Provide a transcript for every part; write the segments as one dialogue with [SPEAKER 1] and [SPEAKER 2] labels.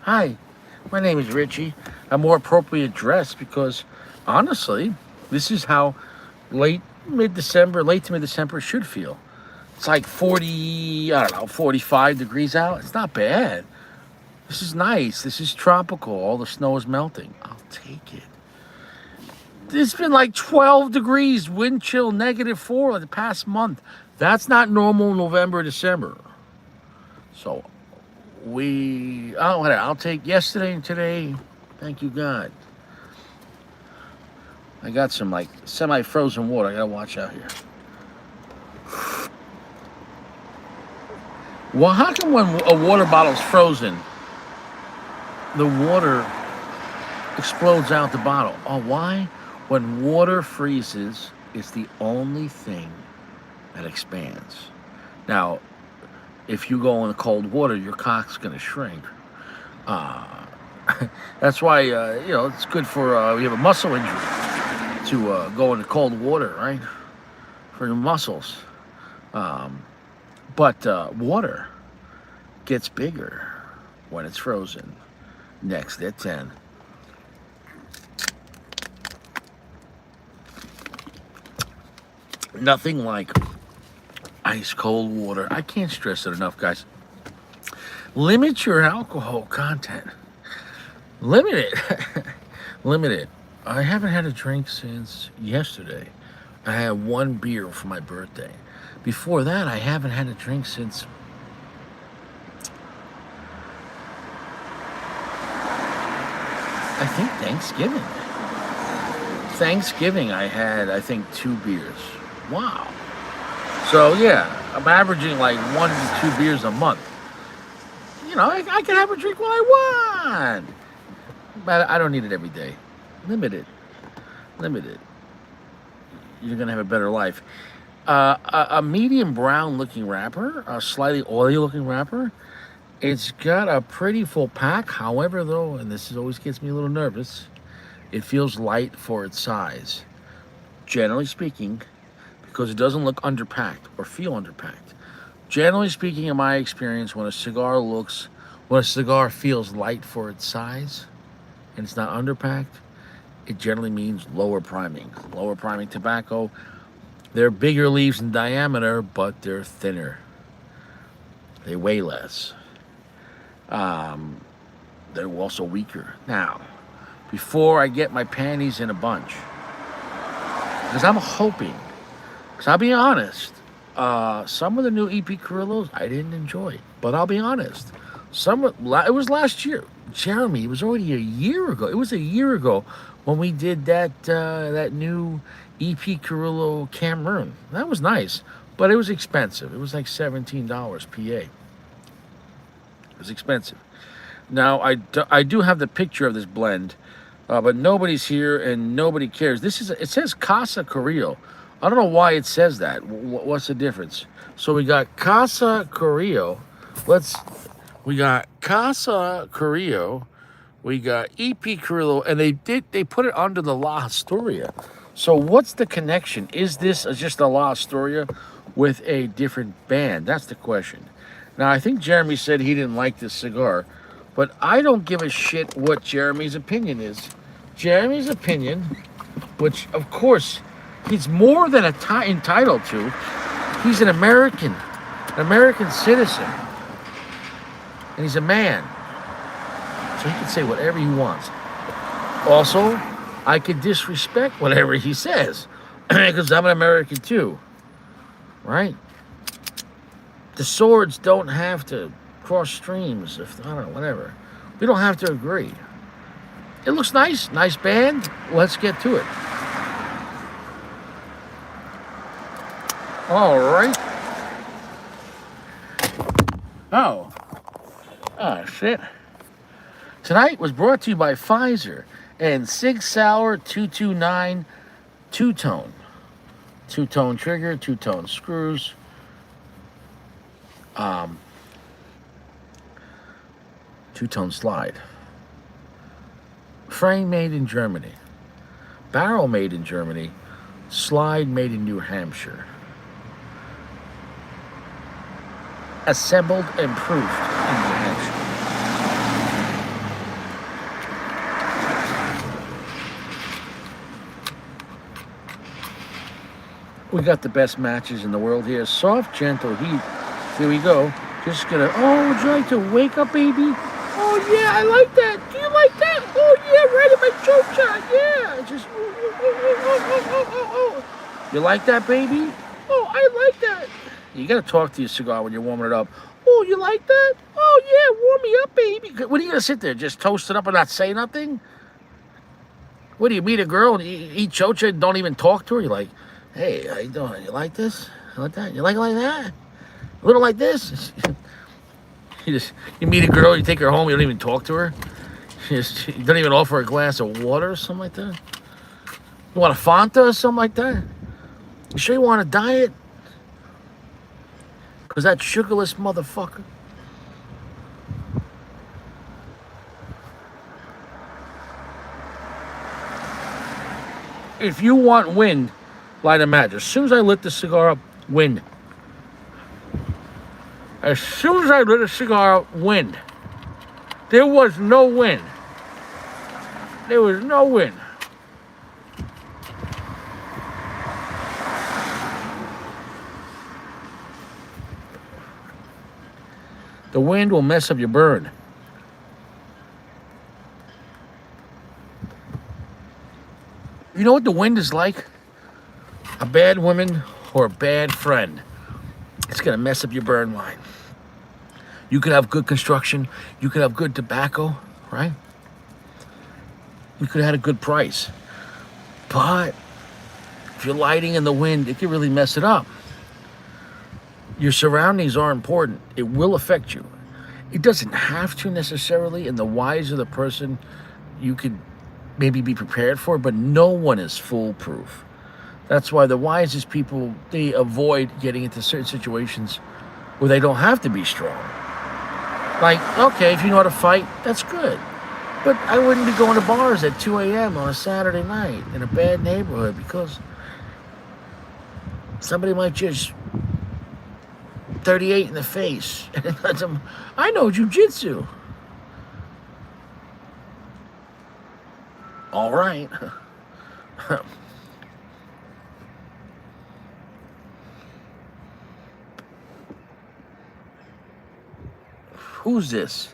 [SPEAKER 1] Hi, my name is Richie. I'm more appropriately dressed because, honestly, this is how late late to mid-December should feel. It's like 40, I don't know, 45 degrees out. It's not bad. This is nice. This is tropical. All the snow is melting. I'll take it. It's been like 12 degrees, wind chill -4 the past month. That's not normal November, December. So I'll take yesterday and today. Thank you, God. I got some like semi-frozen water. I gotta watch out here. Well, how come when a water bottle's frozen, the water explodes out the bottle? Oh, why? When water freezes, it's the only thing that expands. Now, if you go in the cold water, your cock's gonna shrink. Uh, that's why it's good for you have a muscle injury to go into cold water, right? For your muscles. But water gets bigger when it's frozen. Next at 10. Nothing like ice cold water. I can't stress it enough, guys. Limit your alcohol content. Limit it. Limit it. I haven't had a drink since yesterday. I had one beer for my birthday. Before that, I haven't had a drink since I think Thanksgiving. Thanksgiving, I had, I think, 2 beers. Wow. So, yeah, I'm averaging like 1 to 2 beers a month. I can have a drink when I want. But I don't need it every day. Limit it. Limit it. You're going to have a better life. A medium brown looking wrapper, a slightly oily looking wrapper. It's got a pretty full pack. However, though, and always gets me a little nervous, it feels light for its size. Generally speaking, because it doesn't look underpacked or feel underpacked. Generally speaking, in my experience, when a cigar feels light for its size and it's not underpacked, it generally means lower priming. Lower priming tobacco. They're bigger leaves in diameter, but they're thinner. They weigh less. They're also weaker. Now, before I get my panties in a bunch, because I'm hoping, because I'll be honest, some of the new EP Carrillos I didn't enjoy, but I'll be honest. It was last year. Jeremy, it was already a year ago. It was a year ago when we did that new EP Carrillo Cameroon. That was nice, but it was expensive. It was like $17 PA. It was expensive. Now, I do have the picture of this blend, but nobody's here and nobody cares. It says Casa Carrillo. I don't know why it says that. What's the difference? So we got Casa Carrillo. We got Casa Carrillo. We got EP Carrillo, and they put it under the La Historia. So what's the connection? Is this just a La Historia with a different band? That's the question. Now, I think Jeremy said he didn't like this cigar, but I don't give a shit what Jeremy's opinion is. Jeremy's opinion, which, of course, he's more than entitled to. He's an American citizen, and he's a man. So he can say whatever he wants. Also, I could disrespect whatever he says, because I'm an American too, right? The swords don't have to cross streams, I don't know, whatever. We don't have to agree. It looks nice band. Let's get to it. All right. Oh, shit. Tonight was brought to you by Pfizer and Sig Sauer 229 two-tone. Two-tone trigger, two-tone screws. Two-tone slide. Frame made in Germany. Barrel made in Germany. Slide made in New Hampshire. assembled and proofed in New Hampshire. We got the best matches in the world here. Soft, gentle heat. Here we go. Just gonna, oh, would you like to wake up, baby? Oh, yeah, I like that. Do you like that? Oh, yeah, right in my chocha. Yeah. Just, oh. You like that, baby? Oh, I like that. You gotta talk to your cigar when you're warming it up. Oh, you like that? Oh, yeah, warm me up, baby. What are you gonna sit there, just toast it up and not say nothing? What do you meet a girl and eat chocha and don't even talk to her? You're like, hey, how you doing? You like this? You like that? You like it like that? A little like this? You meet a girl, you take her home, you don't even talk to her. You don't even offer a glass of water or something like that. You want a Fanta or something like that? You sure you want a diet? Because that sugarless motherfucker. If you want wind, light a match. As soon as I lit the cigar up, wind. As soon as I lit a cigar up, wind. There was no wind. There was no wind. The wind will mess up your burn. You know what the wind is like? A bad woman or a bad friend. It's going to mess up your burn line. You could have good construction. You could have good tobacco, right? You could have had a good price. But if you're lighting in the wind, it can really mess it up. Your surroundings are important. It will affect you. It doesn't have to necessarily, and the wiser the person, you could maybe be prepared for, but no one is foolproof. That's why the wisest people, they avoid getting into certain situations where they don't have to be strong. Like, okay, if you know how to fight, that's good. But I wouldn't be going to bars at 2 a.m. on a Saturday night in a bad neighborhood because somebody might just 38 in the face. I know jiu-jitsu. All right. Who's this?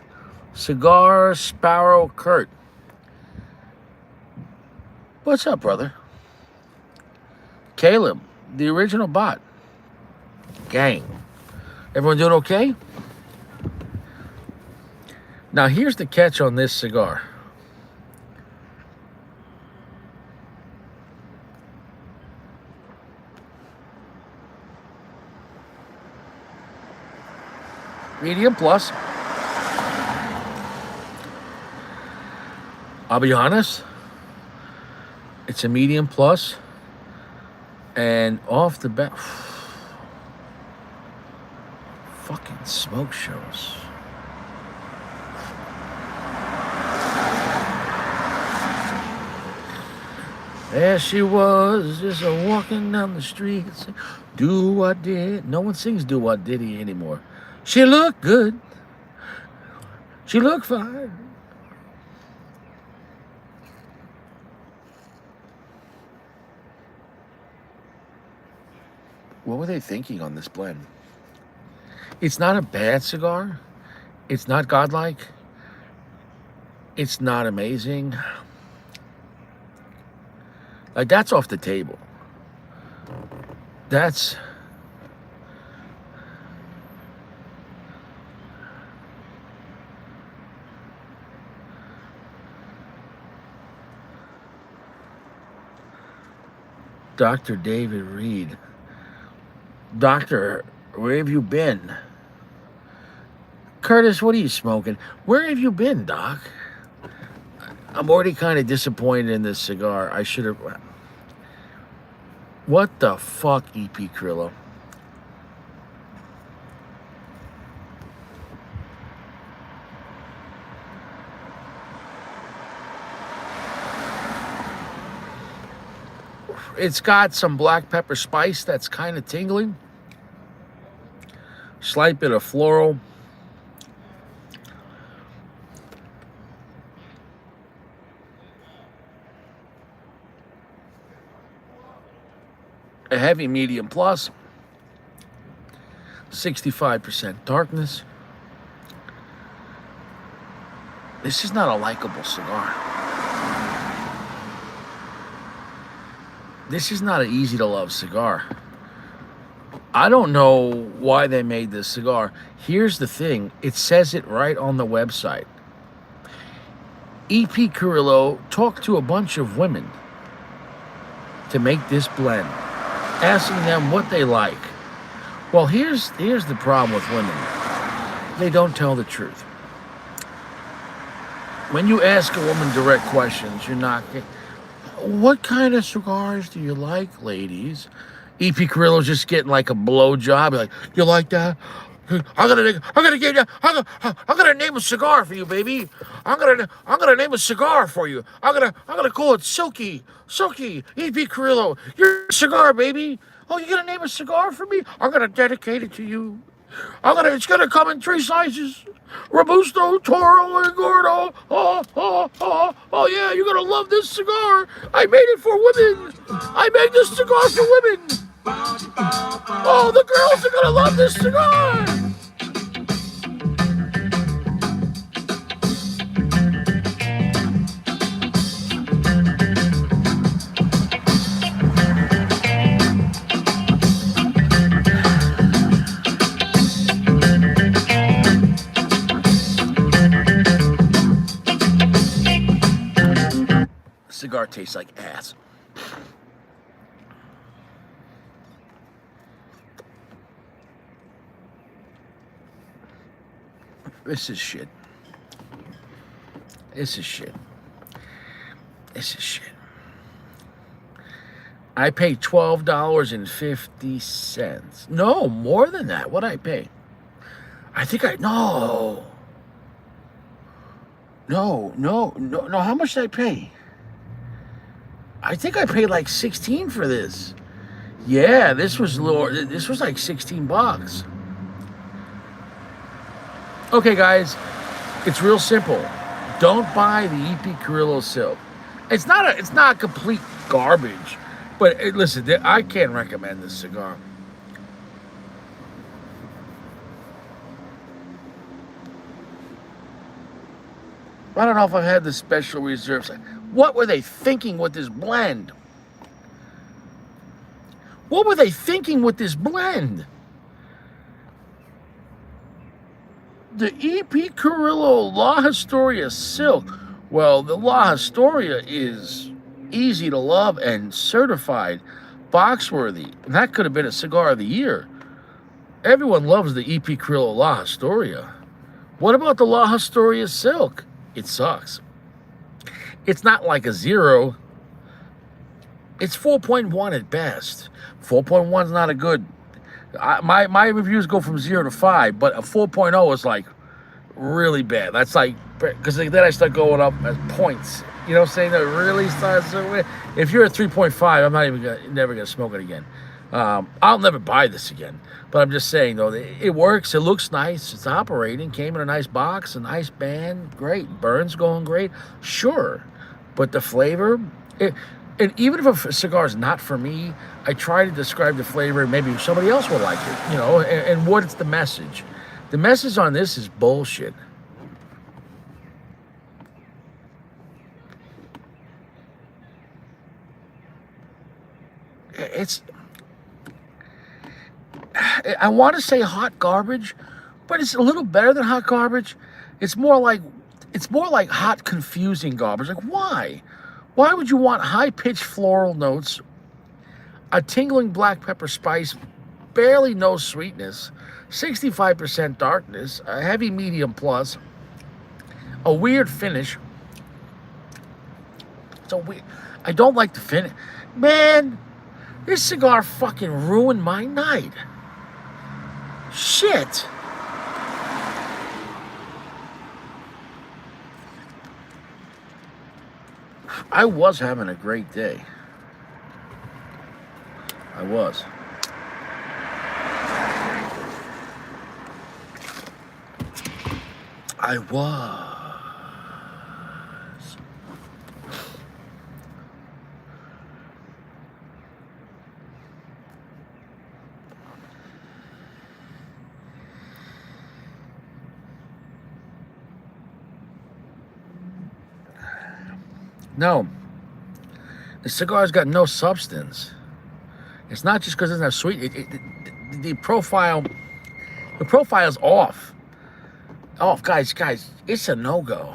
[SPEAKER 1] Cigar Sparrow Kurt. What's up, brother? Caleb, the original bot. Gang. Everyone doing okay? Now, here's the catch on this cigar. Medium plus. I'll be honest, it's a medium plus, and off the bat, fucking smoke shows. There she was, just walking down the street. Do what did. No one sings Do What Did He anymore. She looked good. She looked fine. What were they thinking on this blend? It's not a bad cigar. It's not godlike. It's not amazing. Like, that's off the table. That's... Dr. David Reed. Doctor, where have you been? Curtis, what are you smoking? Where have you been, Doc? I'm already kind of disappointed in this cigar. I should have... What the fuck, EP Carrillo? It's got some black pepper spice that's kind of tingling. Slight bit of floral. A heavy medium plus. 65% darkness. This is not a likable cigar. This is not an easy to love cigar. I don't know why they made this cigar. Here's the thing. It says it right on the website. EP Carrillo talked to a bunch of women to make this blend, asking them what they like. Well, here's the problem with women. They don't tell the truth. When you ask a woman direct questions, you're not... What kind of cigars do you like, ladies? EP Carrillo's just getting like a blowjob. Like, you like that? I'm gonna name a cigar for you, baby. I'm gonna name a cigar for you. I'm gonna call it Silky EP Carrillo. Your cigar, baby. Oh, you're gonna name a cigar for me? I'm gonna dedicate it to you. It's gonna come in 3 sizes. Robusto, Toro, and Gordo. Oh yeah, you're gonna love this cigar. I made it for women. I made this cigar for women. Oh, the girls are gonna love this cigar. Cigar tastes like ass. This is shit. This is shit. This is shit. I paid $12.50. No, more than that. What'd I pay? No. How much did I pay? I think I paid like 16 for this. Yeah, this was lower. This was like 16 bucks. Okay, guys, it's real simple. Don't buy the EP Carrillo Silk. It's not complete garbage, but listen, I can't recommend this cigar. I don't know if I've had the special reserves. What were they thinking with this blend? What were they thinking with this blend? The EP Carrillo La Historia Silk. Well, the La Historia is easy to love and certified box worthy. And that could have been a cigar of the year. Everyone loves the EP Carrillo La Historia. What about the La Historia Silk? It sucks. It's not like a 0. It's 4.1 at best. 4.1 is not a good... My reviews go from 0 to 5, but a 4.0 is like really bad. That's like... Because then I start going up as points. You know what I'm saying? That really starts... If you're at 3.5, I'm never going to smoke it again. I'll never buy this again. But I'm just saying, though, it works. It looks nice. It's operating. Came in a nice box, a nice band. Great. Burns going great. Sure. But the flavor... And even if a cigar is not for me, I try to describe the flavor. Maybe somebody else will like it, you know, and what's the message? The message on this is bullshit. I want to say hot garbage, but it's a little better than hot garbage. It's more like hot confusing garbage. Like, why? Why would you want high-pitched floral notes, a tingling black pepper spice, barely no sweetness, 65% darkness, a heavy medium plus, a weird finish? I don't like the finish. Man, this cigar fucking ruined my night. Shit. I was having a great day. I was. I was. No, the cigar's got no substance. It's not just because it's not sweet. The profile's off. Off, guys. It's a no-go.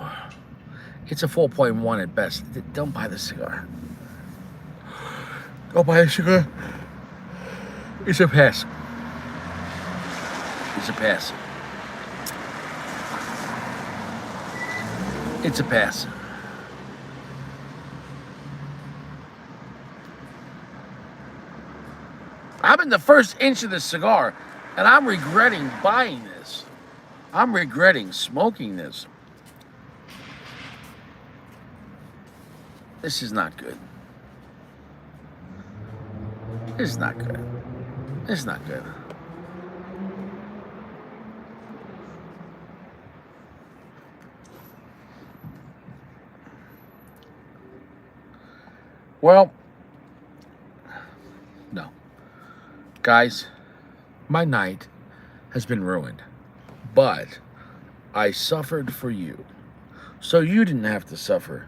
[SPEAKER 1] It's a 4.1 at best. Don't buy the cigar. Don't buy the cigar. It's a pass. It's a pass. It's a pass. I'm in the first inch of the cigar, and I'm regretting buying this. I'm regretting smoking this. This is not good. This is not good. This is not good. Well, no. Guys, my night has been ruined, but I suffered for you, so you didn't have to suffer.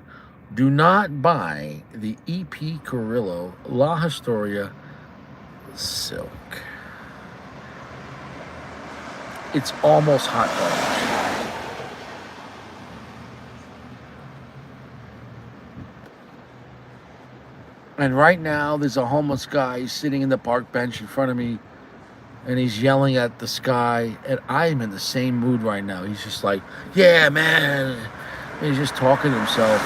[SPEAKER 1] Do not buy the EP Carrillo La Historia Silk. It's almost hot garbage. And right now, there's a homeless guy sitting in the park bench in front of me, and he's yelling at the sky, and I'm in the same mood right now. He's just like, yeah, man. And he's just talking to himself.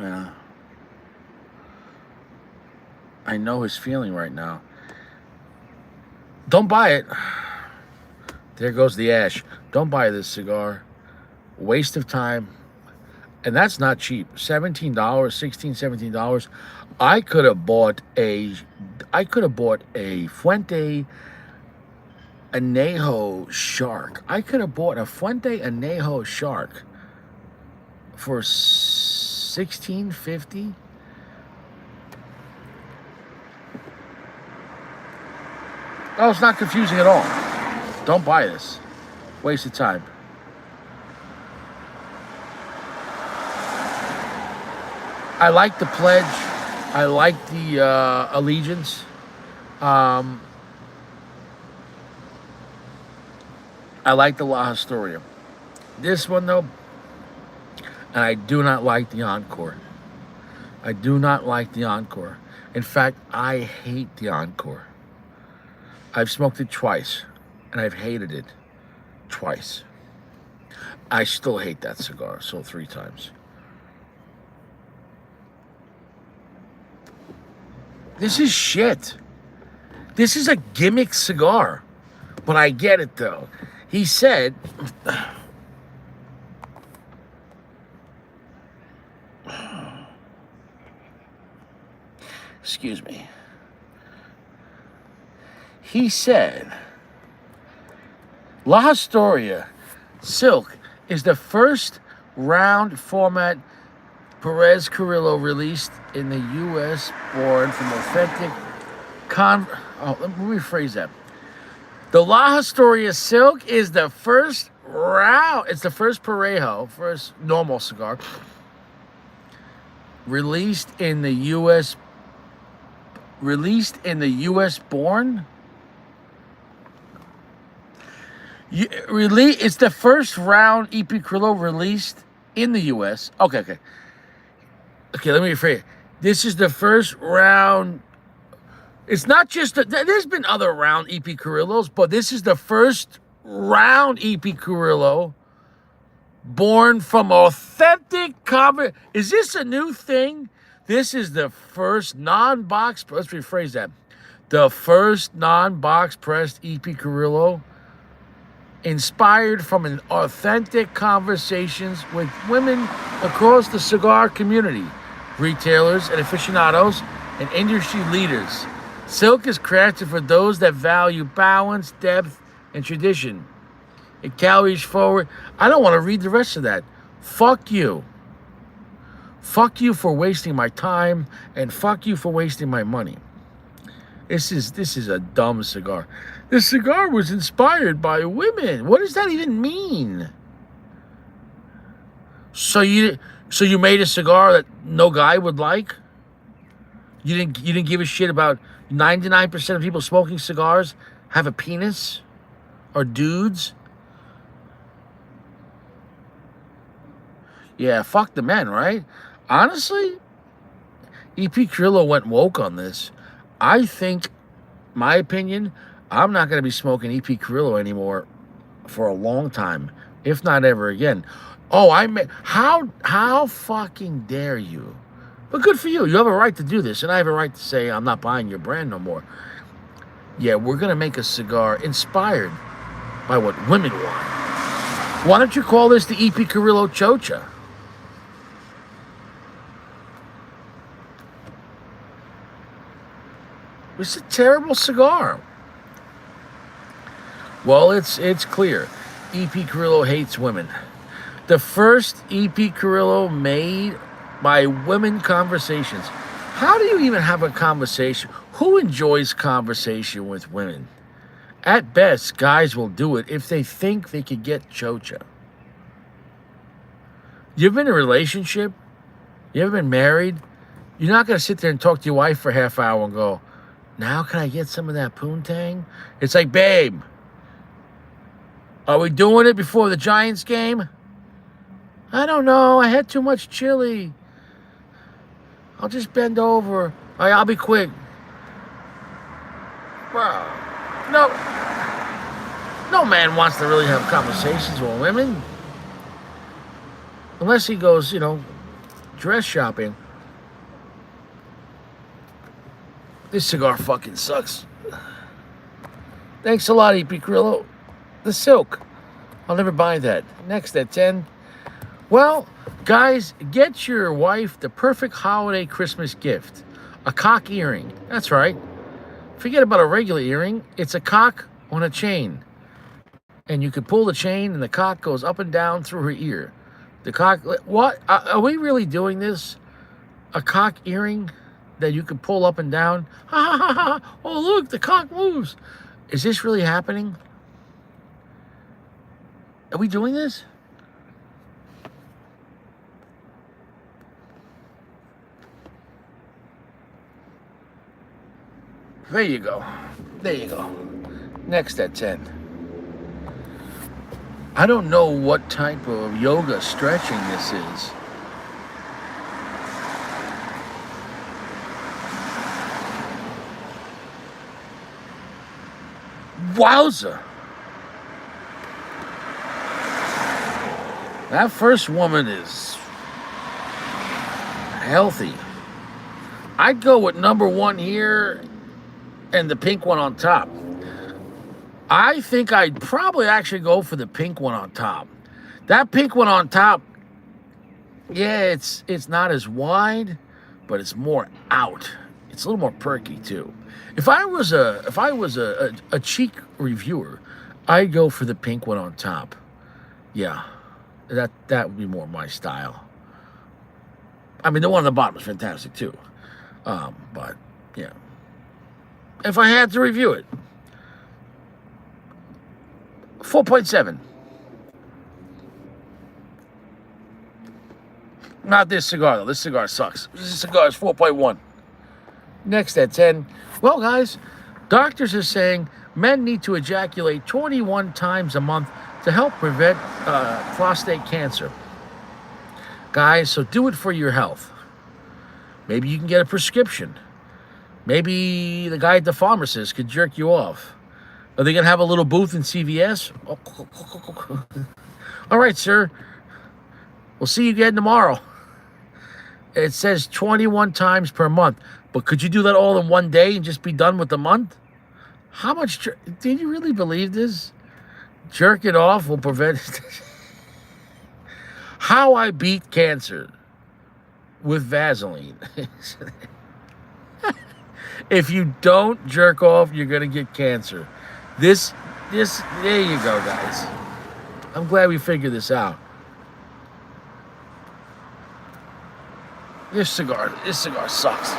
[SPEAKER 1] Yeah. I know his feeling right now. Don't buy it. There goes the ash. Don't buy this cigar. Waste of time. And that's not cheap. $17, $16, $17. I could have bought a Fuente Anejo Shark. I could have bought a Fuente Anejo Shark for $16.50. Oh, it's not confusing at all. Don't buy this. Waste of time. I like the pledge. I like the allegiance. I like the La Historia. This one, though, and I do not like the Encore. I do not like the Encore. In fact, I hate the Encore. I've smoked it twice, and I've hated it twice. I still hate that cigar, so 3 times. This is shit. This is a gimmick cigar. But I get it, though. He said... Excuse me. He said, La Historia Silk is the first round format Perez Carrillo released in the U.S. born from authentic let me rephrase that. The La Historia Silk is the first round. It's the first Parejo, first normal cigar released in the U.S. born. It's the first round EP Carrillo released in the U.S. Okay, let me rephrase it. This is the first round. It's not just... there's been other round EP Carrillos, but this is the first round EP Carrillo born from authentic... Is this a new thing? This is the first non-box... Let's rephrase that. The first non-box pressed EP Carrillo inspired from an authentic conversations with women across the cigar community, retailers and aficionados, and industry leaders. Silk is crafted for those that value balance, depth, and tradition. It carries forward. I don't want to read the rest of that. Fuck you. Fuck you for wasting my time, and fuck you for wasting my money. This is a dumb cigar. This cigar was inspired by women. What does that even mean? So you made a cigar that no guy would like? You didn't give a shit about 99% of people smoking cigars have a penis? Or dudes? Yeah, fuck the men, right? Honestly, EP Carrillo went woke on this. I think, my opinion, I'm not going to be smoking EP Carrillo anymore for a long time, if not ever again. Oh, how fucking dare you? But good for you. You have a right to do this, and I have a right to say I'm not buying your brand no more. Yeah, we're going to make a cigar inspired by what women want. Why don't you call this the EP Carrillo Chocha? It's a terrible cigar. Well, it's clear. EP Carrillo hates women. The first EP Carrillo made by women conversations. How do you even have a conversation? Who enjoys conversation with women? At best, guys will do it if they think they could get chocha. You've been in a relationship? You ever been married? You're not going to sit there and talk to your wife for a half hour and go, now can I get some of that poontang? It's like, babe, are we doing it before the Giants game? I don't know. I had too much chili. I'll just bend over. All right, I'll be quick. Well, no man wants to really have conversations with women. Unless he goes, dress shopping. This cigar fucking sucks. Thanks a lot, EP Carrillo. The Silk. I'll never buy that. Next at 10. Well, guys, get your wife the perfect holiday Christmas gift. A cock earring. That's right. Forget about a regular earring. It's a cock on a chain. And you can pull the chain and the cock goes up and down through her ear. The cock... What? Are we really doing this? A cock earring that you can pull up and down? Ha ha ha ha! Oh, look, the cock moves. Is this really happening? Are we doing this? There you go. There you go. Next at 10. I don't know what type of yoga stretching this is. Wowza. That first woman is healthy. I'd go with number one here and the pink one on top. I think I'd probably actually go for the pink one on top. That pink one on top, yeah, it's not as wide, but it's more out. It's a little more perky too. If I was a cheek reviewer, I'd go for the pink one on top. Yeah, that would be more my style. I mean, the one on the bottom is fantastic too. But yeah, if I had to review it, 4.7. Not this cigar though. This cigar sucks. This cigar is 4.1. Next at 10. Well, guys, doctors are saying men need to ejaculate 21 times a month to help prevent prostate cancer. Guys, so do it for your health. Maybe you can get a prescription. Maybe the guy at the pharmacist could jerk you off. Are they going to have a little booth in CVS? All right, sir. We'll see you again tomorrow. It says 21 times per month. But could you do that all in one day and just be done with the month? How much... Did you really believe this? Jerk it off will prevent... How I beat cancer with Vaseline. If you don't jerk off, you're gonna get cancer. This, there you go, guys. I'm glad we figured this out. This cigar sucks.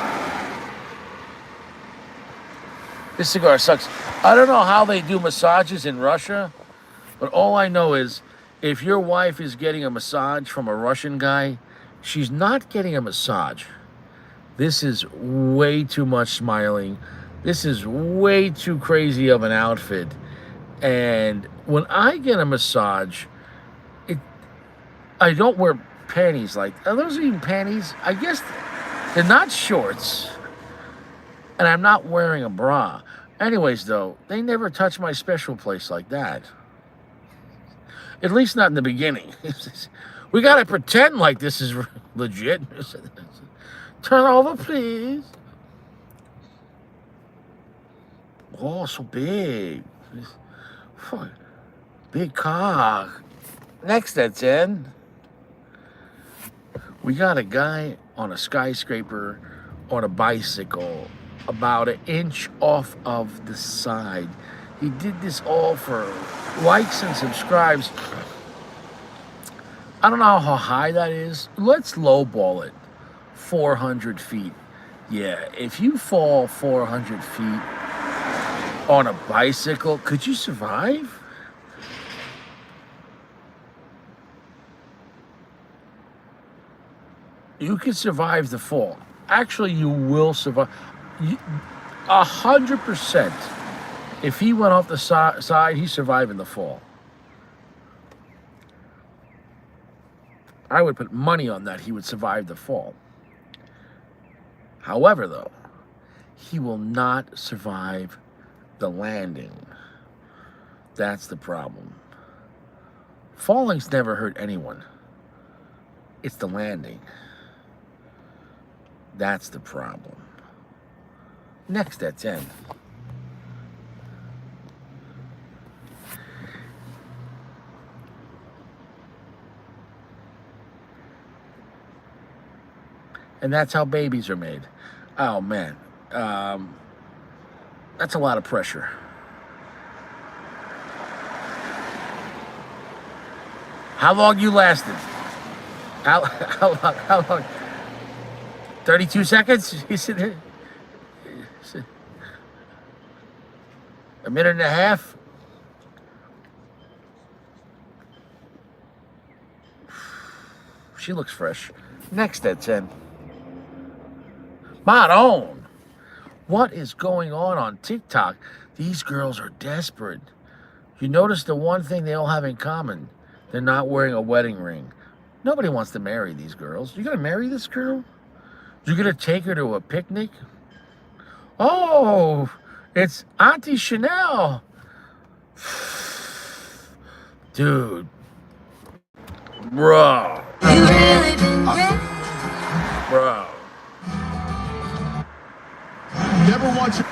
[SPEAKER 1] This cigar sucks. I don't know how they do massages in Russia, but all I know is if your wife is getting a massage from a Russian guy, she's not getting a massage. This is way too much smiling. This is way too crazy of an outfit. And when I get a massage, I don't wear panties. Like, are those even panties? I guess they're not shorts. And I'm not wearing a bra. Anyways, though, they never touch my special place like that. At least not in the beginning. We gotta pretend like this is legit. Turn over, please. Oh, so big. Fuck. Big cock. Next that's in. We got a guy on a skyscraper on a bicycle about an inch off of the side. He did this all for likes and subscribes. I don't know how high that is. Let's lowball it. 400 feet. Yeah, if you fall 400 feet on a bicycle, could you survive? You could survive the fall. Actually, you will survive. 100%. If he went off the side, he's surviving the fall. I would put money on that he would survive the fall. However, though, he will not survive the landing. That's the problem. Falling's never hurt anyone. It's the landing. That's the problem. Next, that's in. And that's how babies are made. Oh, man. That's a lot of pressure. How long you lasted? How long? 32 seconds? He said, a minute and a half? She looks fresh. Next at 10. Maron, what is going on TikTok? These girls are desperate. You notice the one thing they all have in common. They're not wearing a wedding ring. Nobody wants to marry these girls. You gonna marry this girl? You gonna take her to a picnic? Oh, it's Auntie Chanel. Dude. Bro. Bro.
[SPEAKER 2] Never want you.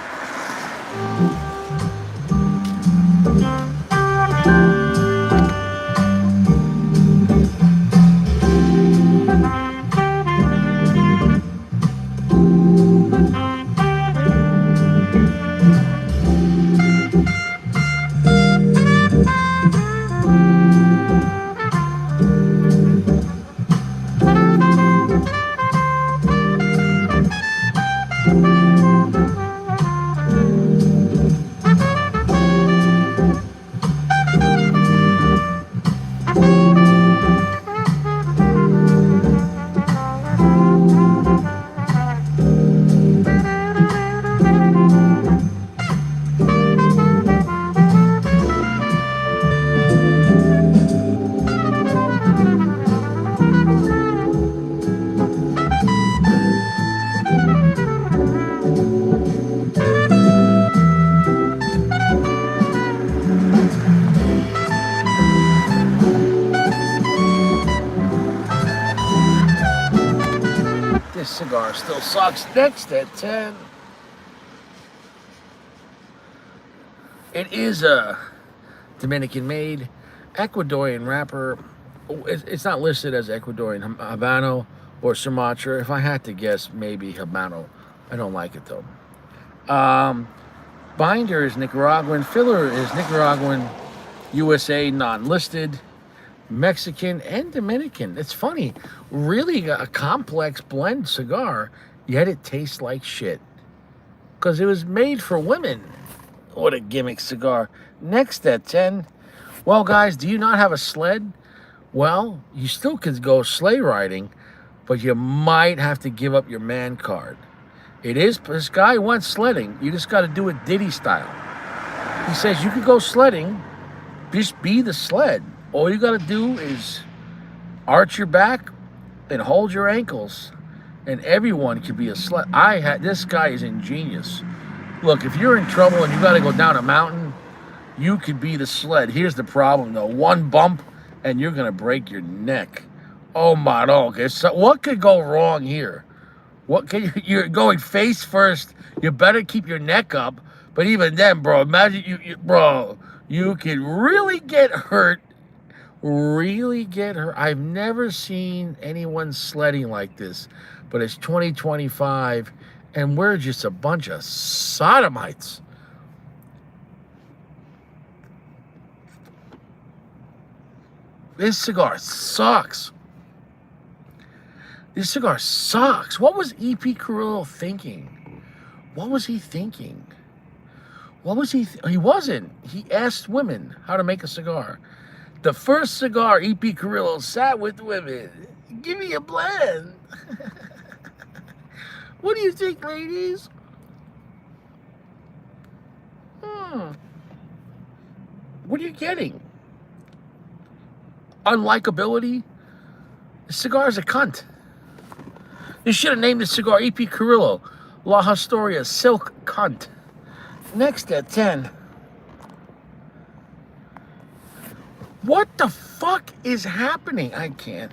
[SPEAKER 1] This cigar still sucks. Next at 10. It is a Dominican-made Ecuadorian wrapper. It's not listed as Ecuadorian Habano or Sumatra. If I had to guess, maybe Habano. I don't like it though. Binder is Nicaraguan. Filler is Nicaraguan, USA non-listed, Mexican, and Dominican. It's funny. Really a complex blend cigar, yet it tastes like shit. Because it was made for women. What a gimmick cigar. Next at 10. Well, guys, do you not have a sled? Well, you still could go sleigh riding, but you might have to give up your man card. This guy went sledding. You just got to do it Diddy style. He says you could go sledding, just be the sled. All you got to do is arch your back and hold your ankles, and everyone can be a sled. This guy is ingenious. Look, if you're in trouble and you got to go down a mountain, you could be the sled. Here's the problem, though. One bump, and you're going to break your neck. Oh, my God. Okay, so what could go wrong here? You're going face first. You better keep your neck up. But even then, bro, imagine you could really get hurt. Really get hurt. I've never seen anyone sledding like this. But it's 2025, and we're just a bunch of sodomites. This cigar sucks. This cigar sucks. What was E.P. Carrillo thinking? What was he thinking? What was he? He wasn't. He asked women how to make a cigar. The first cigar E.P. Carrillo sat with women. Give me a blend. What do you think, ladies? What are you getting? Unlikability? The cigar is a cunt. You should have named the cigar E.P. Carrillo, La Historia, Silk Cunt. Next at 10. What the fuck is happening? I can't.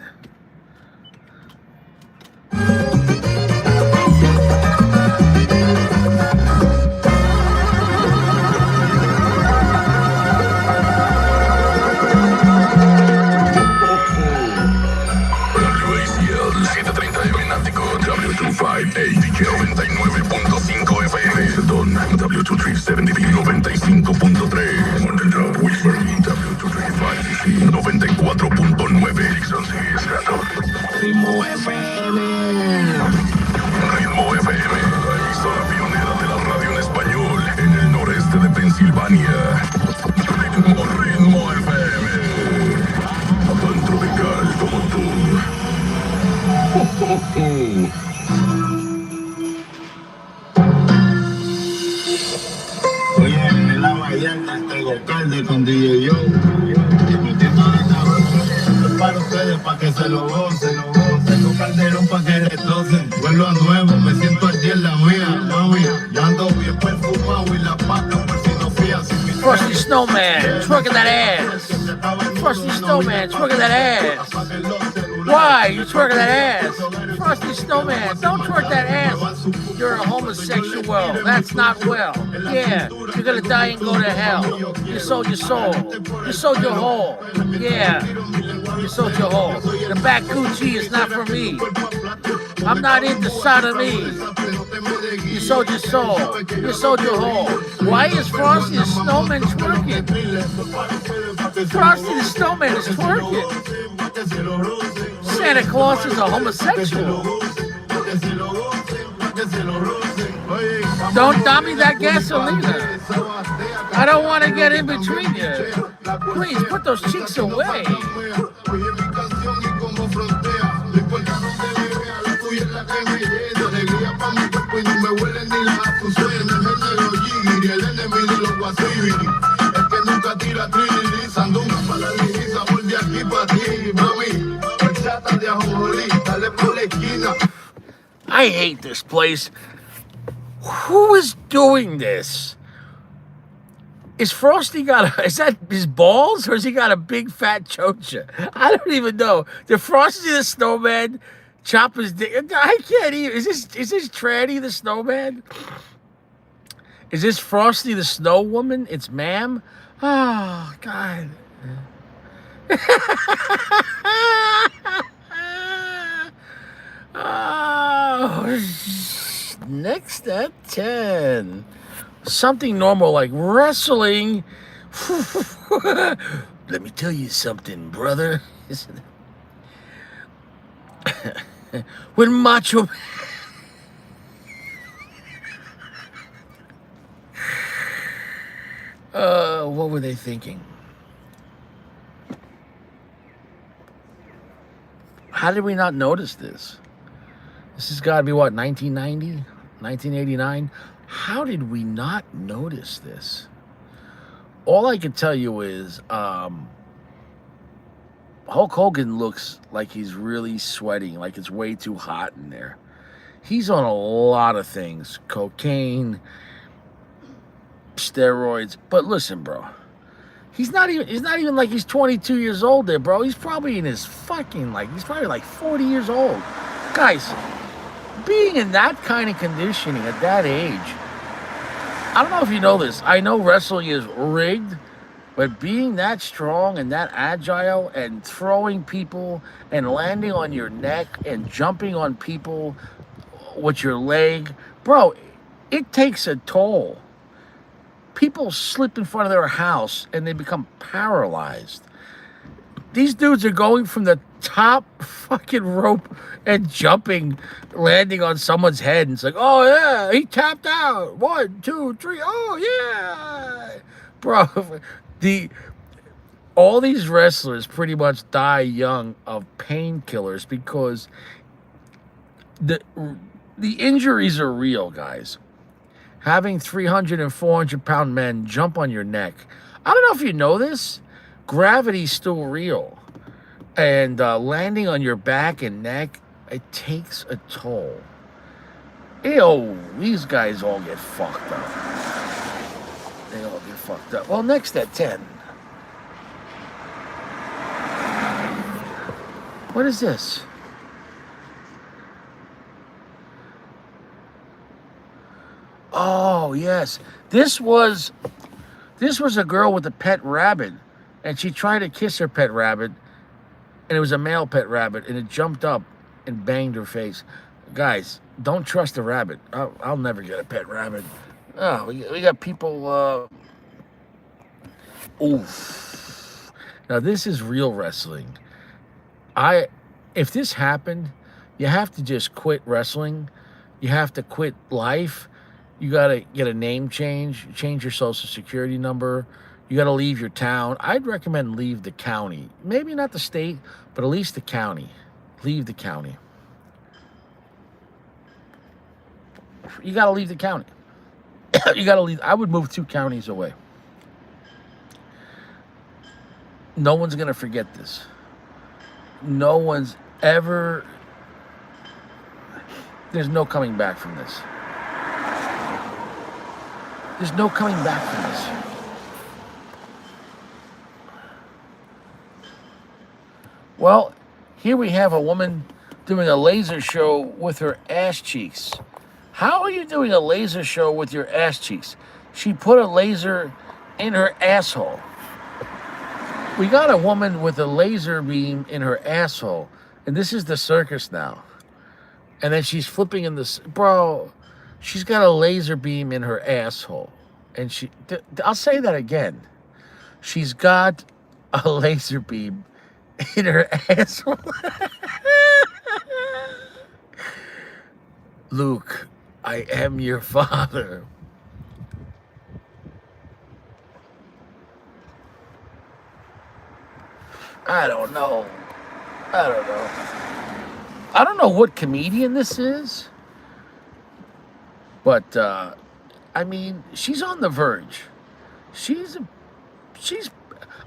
[SPEAKER 3] W258 FM, Don, W237 95.3, on the top, Whisper, W235 94.9, Dixon Ritmo FM. Ritmo FM, la emisora pionera de la radio en español, en el noreste de Pensilvania. Ritmo FM, tanto de cal como tú.
[SPEAKER 4] Oye, en la Vallarta está el alcalde con DJ Yo. Y metiendo ahorita esto es para ustedes, para que se lo gocen, Tengo calderón para que retocen. Vuelvo a nuevo, me siento al día en la mía, mami. Yo ando bien perfumado y la pata por si no fías.
[SPEAKER 1] Frosty Snowman, twerking that ass. Frosty Snowman, twerking that ass. Why you twerking that ass? Frosty Snowman, don't twerk that ass. You're a homosexual. That's not well. Yeah, you're gonna die and go to hell. You sold your soul. You sold your whole. Yeah, you sold your whole. The back coochie is not for me. I'm not into sodomy. You sold your soul. You sold your whole. Why is Frosty the Snowman twerking? Frosty the Snowman is twerking. Santa Claus is a homosexual. Don't dummy that gasolina. I don't want to get in between you. Please put those cheeks away. I hate this place. Who is doing this? Is Frosty is that his balls, or has he got a big fat chocha? I don't even know. Did Frosty the Snowman chop his dick? I can't even. Is this Tranny the Snowman? Is this Frosty the Snow Woman? It's ma'am. Oh God. Oh, next at 10. Something normal like wrestling. Let me tell you something, brother. When Macho... what were they thinking? How did we not notice this? This has got to be, what, 1990? 1989? How did we not notice this? All I can tell you is Hulk Hogan looks like he's really sweating, like it's way too hot in there. He's on a lot of things. Cocaine, steroids. But listen, bro. He's not even like he's 22 years old there, bro. He's probably in his fucking, like, he's probably like 40 years old. Guys, being in that kind of conditioning at that age, I don't know if you know this. I know wrestling is rigged, but being that strong and that agile and throwing people and landing on your neck and jumping on people with your leg, bro, it takes a toll. People slip in front of their house and they become paralyzed. These dudes are going from the top fucking rope and jumping, landing on someone's head. And it's like, oh yeah, he tapped out. 1, 2, 3. Oh yeah, bro. All these wrestlers pretty much die young of painkillers because the injuries are real, guys. Having 300 and 400 pound men jump on your neck. I don't know if you know this. Gravity's still real. And landing on your back and neck, it takes a toll. Ew, these guys all get fucked up. They all get fucked up. Well, next at 10. What is this? Oh, yes. This was a girl with a pet rabbit, and she tried to kiss her pet rabbit, and it was a male pet rabbit, and it jumped up and banged her face. Guys, don't trust a rabbit. I'll never get a pet rabbit. Oh, we got people... Oof. Now, this is real wrestling. If this happened, you have to just quit wrestling. You have to quit life. You got to get a name change your social security number. You got to leave your town. I'd recommend leave the county. Maybe not the state, but at least the county. Leave the county. You got to leave the county. You got to leave. I would move 2 counties away. No one's going to forget this. No one's ever... There's no coming back from this. There's no coming back from this. Well, here we have a woman doing a laser show with her ass cheeks. How are you doing a laser show with your ass cheeks? She put a laser in her asshole. We got a woman with a laser beam in her asshole, and this is the circus now. And then she's flipping in this, bro. She's got a laser beam in her asshole. And I'll say that again. She's got a laser beam in her asshole. Luke, I am your father. I don't know. I don't know what comedian this is. But, I mean, she's on the verge.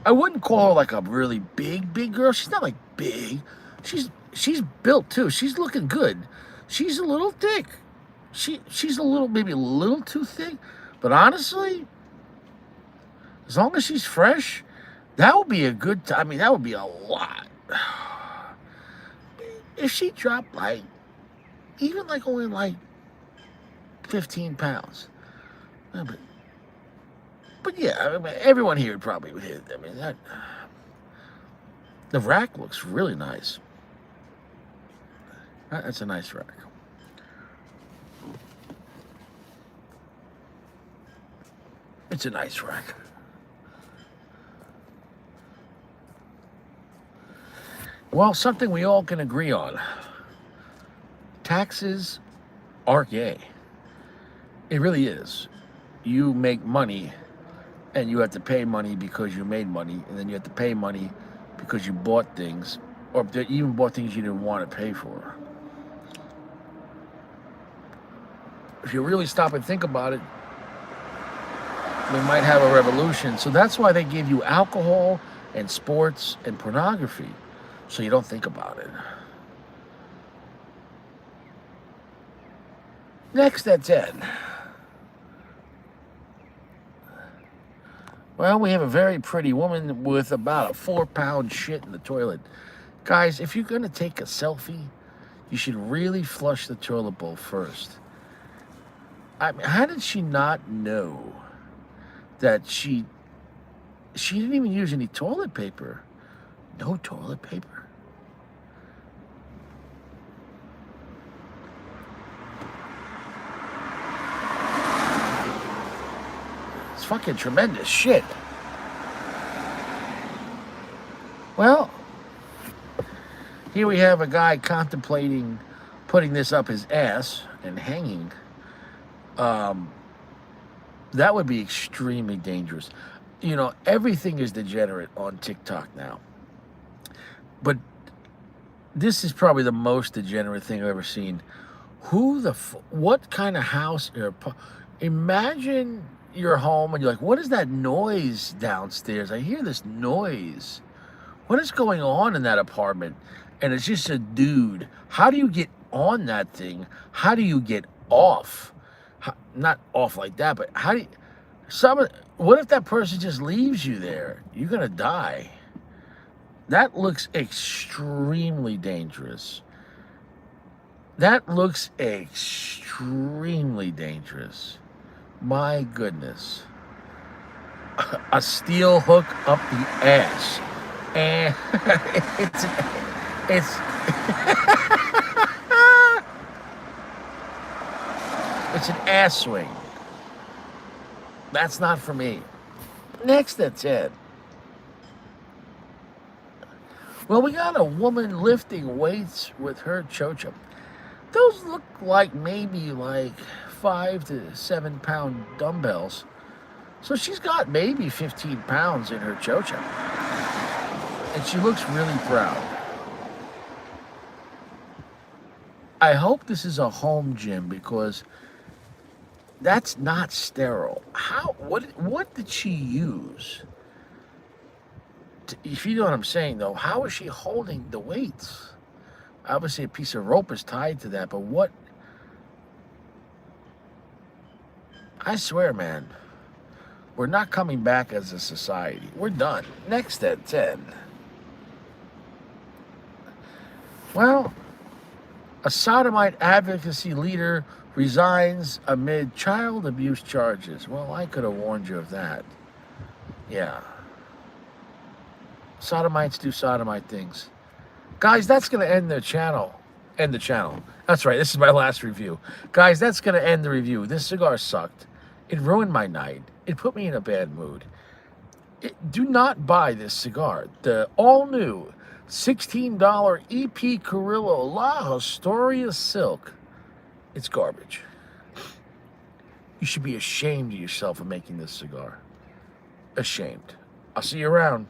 [SPEAKER 1] I wouldn't call her like a really big girl. She's not like big. She's built too. She's looking good. She's a little thick. She's maybe a little too thick. But honestly, as long as she's fresh, that would be a good time. I mean, that would be a lot. If she dropped even only 15 pounds. But yeah, I mean, everyone here probably would hit. I mean, the rack looks really nice. That's a nice rack. It's a nice rack. Well, something we all can agree on. Taxes are gay. It really is. You make money and you have to pay money because you made money, and then you have to pay money because you bought things, or even bought things you didn't want to pay for. If you really stop and think about it, we might have a revolution. So that's why they give you alcohol and sports and pornography, so you don't think about it. Next, that's Ed. Well, we have a very pretty woman with about a 4-pound shit in the toilet. Guys, if you're going to take a selfie, you should really flush the toilet bowl first. I mean, how did she not know that she didn't even use any toilet paper? No toilet paper? It's fucking tremendous shit. Well, here we have a guy contemplating putting this up his ass and hanging. That would be extremely dangerous. You know, everything is degenerate on TikTok now. But this is probably the most degenerate thing I've ever seen. What kind of house? Imagine you're home and you're like, what is that noise downstairs? I hear this noise. What is going on in that apartment? And it's just a dude. How do you get on that thing? How do you get off? Not off like that, but how do you... What if that person just leaves you there? You're going to die. That looks extremely dangerous. That looks extremely dangerous. My goodness. A steel hook up the ass. And it's it's an ass swing. That's not for me. Next, that's Ed. Well, we got a woman lifting weights with her chocha. Those look like maybe like 5 to 7 pound dumbbells. So she's got maybe 15 pounds in her chocha. And she looks really proud. I hope this is a home gym, because that's not sterile. What did she use? If you know what I'm saying, though, how is she holding the weights? Obviously, a piece of rope is tied to that, but what? I swear, man, we're not coming back as a society. We're done. Next at 10. Well, a sodomite advocacy leader resigns amid child abuse charges. Well, I could have warned you of that. Yeah. Sodomites do sodomite things. Guys, that's going to end the channel. End the channel. That's right. This is my last review. Guys, that's going to end the review. This cigar sucked. It ruined my night. It put me in a bad mood. Do not buy this cigar. The all-new $16 EP Carrillo La Historia Silk. It's garbage. You should be ashamed of yourself for making this cigar. Ashamed. I'll see you around.